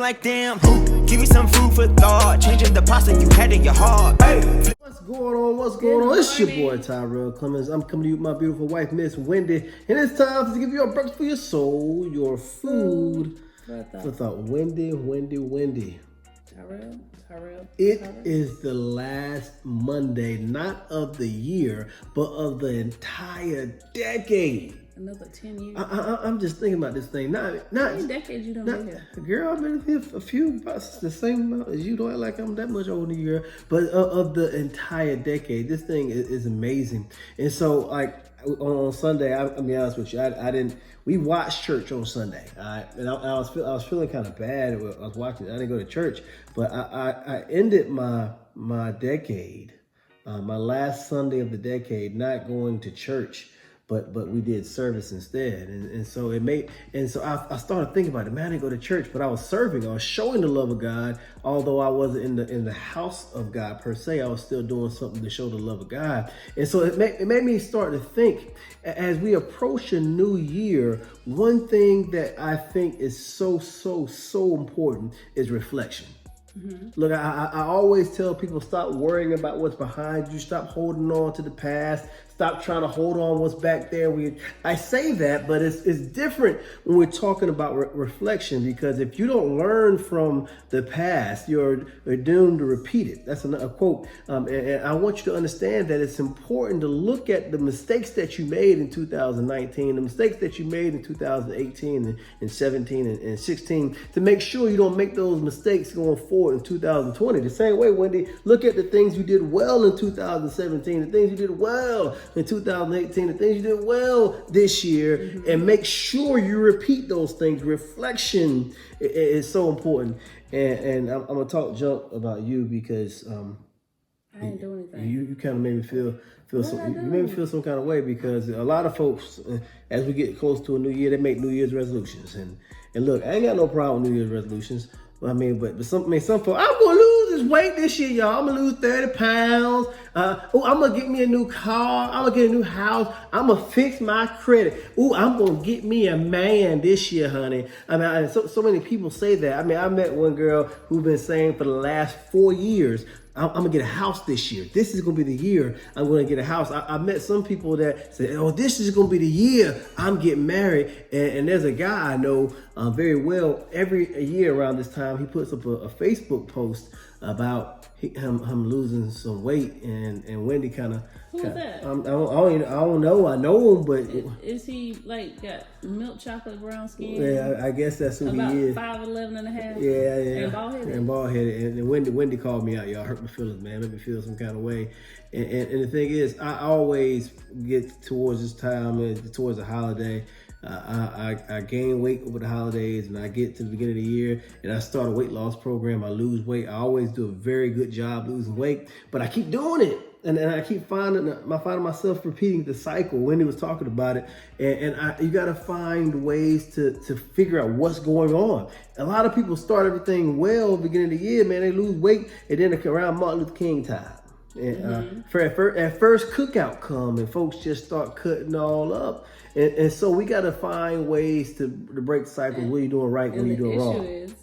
like damn. Give me some food for thought. Changing the pasta you had in your heart. Hey. What's going on? What's going on? It's your boy Tyrell Clemens. I'm coming to you with my beautiful wife, Miss Wendy, and it's time to give you a breakfast for your soul, your food for thought. Wendy. Tyrell. It is the last Monday, not of the year, but of the entire decade. Another 10 years. I'm just thinking about this thing. Not How many decades you done been here? Girl, I've been here a few, about the same amount as you. Don't act like I'm that much older than you. But of the entire decade, this thing is amazing. And so, like on Sunday, I'll be honest with you, I didn't. We watched church on Sunday, all right? And I was feeling kind of bad. I was watching. I didn't go to church, but I ended my decade, my last Sunday of the decade, not going to church. But we did service instead, and so I started thinking about it. Man, I didn't go to church, but I was serving. I was showing the love of God, although I wasn't in the house of God per se. I was still doing something to show the love of God, and so it made me start to think as we approach a new year. One thing that I think is so important is reflection. Mm-hmm. Look, I always tell people, stop worrying about what's behind you. Stop holding on to the past. Stop trying to hold on what's back there. I say that, but it's different when we're talking about reflection, because if you don't learn from the past, you're doomed to repeat it. That's a quote. And I want you to understand that it's important to look at the mistakes that you made in 2019, the mistakes that you made in 2018 and 17 and 16, to make sure you don't make those mistakes going forward in 2020. The same way, Wendy, look at the things you did well in 2017, the things you did well in 2018, the things you did well this year, mm-hmm. and make sure you repeat those things. Reflection is so important. And I'm gonna talk junk about you because I didn't do anything. You kind of made me feel you made me feel some kind of way, because a lot of folks, as we get close to a new year, they make New Year's resolutions. And look, I ain't got no problem with New Year's resolutions. I mean, but some folks, I'm gonna lose this weight this year, y'all. I'm gonna lose 30 pounds. I'm gonna get me a new car. I'm gonna get a new house. I'm gonna fix my credit. I'm gonna get me a man this year, honey. I mean, so many people say that. I mean, I met one girl who's been saying for the last 4 years, I'm gonna get a house this year. This is gonna be the year I'm gonna get a house. I met some people that say, oh, this is gonna be the year I'm getting married. And there's a guy I know very well. Every year around this time, he puts up a Facebook post about him losing some weight, and Wendy kind of. Who's that? I don't know. I know him, but is he like got milk chocolate brown skin? Yeah, I guess that's who about he is. 5'11" and a half. Yeah. And bald headed. And Wendy called me out, y'all. Hurt my feelings, man. Made me feel some kind of way. And the thing is, I always get towards this time, towards the holiday. I gain weight over the holidays, and I get to the beginning of the year and I start a weight loss program. I lose weight. I always do a very good job losing weight, but I keep doing it. And I keep finding myself repeating the cycle. Wendy was talking about it, and you got to find ways to figure out what's going on. A lot of people start everything well beginning of the year, man. They lose weight, and then around Martin Luther King time. And at first cookout come, and folks just start cutting all up. And so we got to find ways to break the cycle. What are you doing right? What are you doing wrong? The issue is,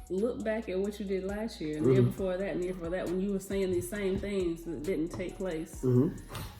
look back at what you did last year, and the year before that, and the year before that, when you were saying these same things that didn't take place. Mm-hmm.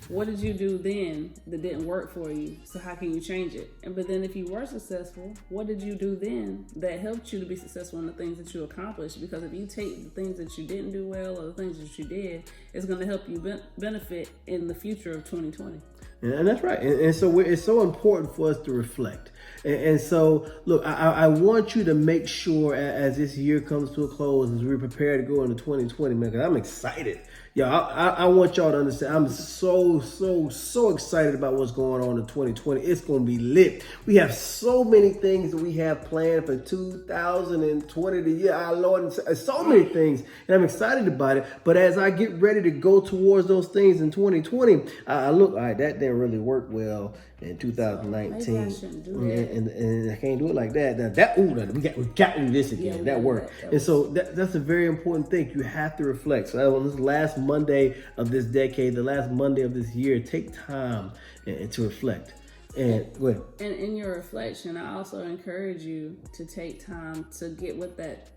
What did you do then that didn't work for you? So how can you change it? But then if you were successful, what did you do then that helped you to be successful in the things that you accomplished? Because if you take the things that you didn't do well or the things that you did, it's going to help you benefit in the future of 2020. And that's right. And so it's so important for us to reflect. And so, look, I want you to make sure as this year comes to a close, as we prepare to go into 2020, man, because I'm excited. Yeah, I want y'all to understand. I'm so excited about what's going on in 2020. It's going to be lit. We have so many things that we have planned for 2020, the year our Lord, and so many things, and I'm excited about it. But as I get ready to go towards those things in 2020, I look, all right, that didn't really work well in 2019. Maybe I shouldn't do that. And I can't do it like that. We got to do this again. Yeah, that worked. And so that's a very important thing. You have to reflect. So on this last Monday of this decade, the last Monday of this year, take time and to reflect. And go ahead. And in your reflection, I also encourage you to take time to get with that,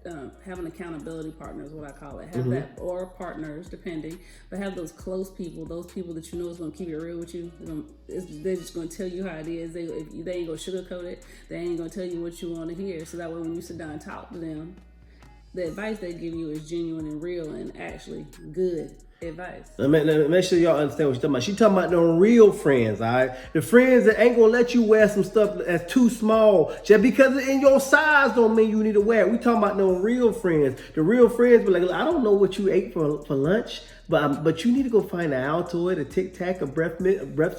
have an accountability partner is what I call it. Have that, or partners, depending, but have those close people, those people that you know is going to keep it real with you. They're just going to tell you how it is. They ain't going to sugarcoat it. They ain't going to tell you what you want to hear. So that way when you sit down and talk to them, the advice they give you is genuine and real and actually good advice. Make sure y'all understand what she's talking about. She's talking about the real friends, all right? The friends that ain't gonna let you wear some stuff that's too small. Just because it's in your size don't mean you need to wear it. We talking about the real friends. The real friends be like, I don't know what you ate for lunch, but you need to go find an Altoid, a Tic Tac, a breath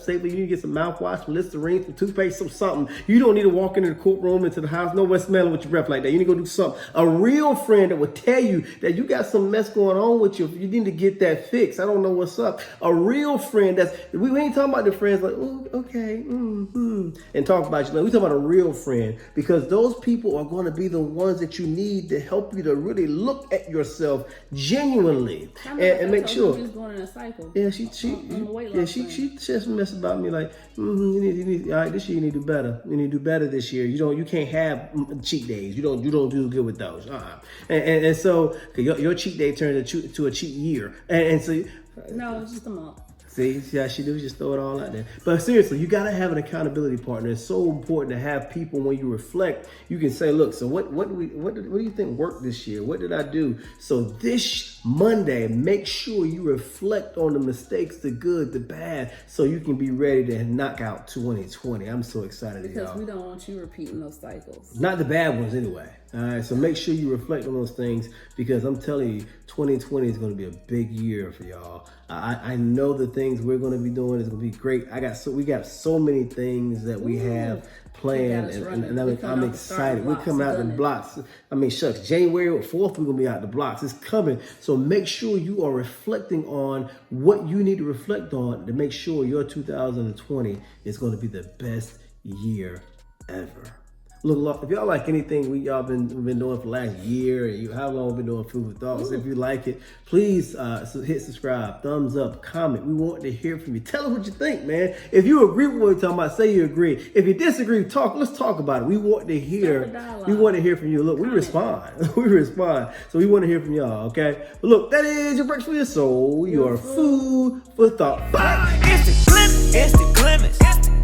saver. You need to get some mouthwash, some Listerine, some toothpaste, some something. You don't need to walk into the courtroom, into the house, nowhere smelling with your breath like that. You need to go do something. A real friend that will tell you that you got some mess going on with you. You need to get that fixed. I don't know what's up. A real friend we ain't talking about the friends like, oh, okay, and talk about you. Like, we talking about a real friend, because those people are going to be the ones that you need to help you to really look at yourself genuinely and make sure. She's going in a cycle. Yeah, she just mess about me like, you need, all right, this year you need to do better. You need to do better this year. You can't have cheat days. You don't do good with those. And so your cheat day turns to a cheat year. And so no, it's just a month. See how she do? Just throw it all out there. But seriously, you got to have an accountability partner. It's so important to have people when you reflect. You can say, look, so what do you think worked this year? What did I do? So this Monday, make sure you reflect on the mistakes, the good, the bad, so you can be ready to knock out 2020. I'm so excited, because y'all. we don't want you repeating those cycles. Not the bad ones anyway. All right, so make sure you reflect on those things, because I'm telling you, 2020 is going to be a big year for y'all. I know the things we're going to be doing is going to be great. We got so many things that we have planned, and I'm excited. We're coming out the blocks. I mean, shucks, January 4th, we're going to be out the blocks. It's coming. So make sure you are reflecting on what you need to reflect on to make sure your 2020 is going to be the best year ever. Look, if y'all like anything y'all been doing for the last year, how long we've been doing Food for Thoughts, if you like it, please hit subscribe, thumbs up, comment. We want to hear from you. Tell us what you think, man. If you agree with what we're talking about, say you agree. If you disagree, let's talk about it. We want to hear. We want to hear from you. Look, we respond. We respond. So we want to hear from y'all, okay? But look, that is your breakfast for your soul, your food for thought. Bye. It's the glimpse.